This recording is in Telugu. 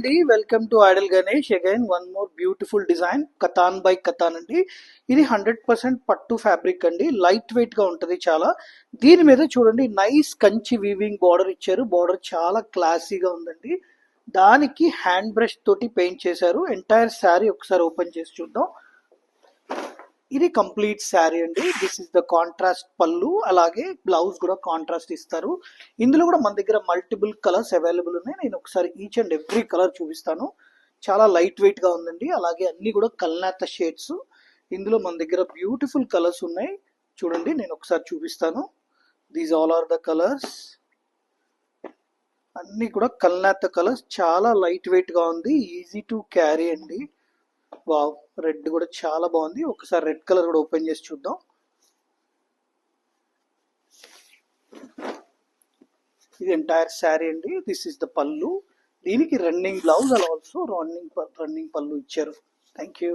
అండి, welcome to Idol Ganesh. Again one more beautiful design, katan by katan అండి. ఇది 100% పట్టు ఫ్యాబ్రిక్ అండి. లైట్ వెయిట్ గా ఉంటది చాలా. దీని మీద చూడండి, నైస్ కంచి వీవింగ్ బార్డర్ ఇచ్చారు. బార్డర్ చాలా క్లాసీగా ఉందండి. దానికి హ్యాండ్ బ్రష్ తోటి పెయింట్ చేశారు. ఎంటైర్ శారీ ఒకసారి ఓపెన్ చేసి చూద్దాం. ఇది కంప్లీట్ శారీ అండి. దిస్ ఇస్ ద కాంట్రాస్ట్ పళ్ళు, అలాగే బ్లౌజ్ కూడా కాంట్రాస్ట్ ఇస్తారు. ఇందులో కూడా మన దగ్గర మల్టిపుల్ కలర్స్ అవైలబుల్ ఉన్నాయి. నేను ఒకసారి ఈచ్ అండ్ ఎవ్రీ కలర్ చూపిస్తాను. చాలా లైట్ వెయిట్ గా ఉందండి. అలాగే అన్ని కూడా కల్నేత షేడ్స్. ఇందులో మన దగ్గర బ్యూటిఫుల్ కలర్స్ ఉన్నాయి. చూడండి, నేను ఒకసారి చూపిస్తాను. These all are the colours. అన్ని కూడా కల్నేత కలర్స్. చాలా లైట్ వెయిట్ గా ఉంది. ఈజీ టు క్యారీ అండి. వావ్, రెడ్ కూడా చాలా బాగుంది. ఒకసారి రెడ్ కలర్ కూడా ఓపెన్ చేసి చూద్దాం. ఇది ఎంటైర్ శారీ అండి. దిస్ ఇస్ ద పళ్ళు. దీనికి రన్నింగ్ బ్లౌజ్, అలా ఆల్సో రన్నింగ్ పళ్ళు ఇచ్చారు. Thank you.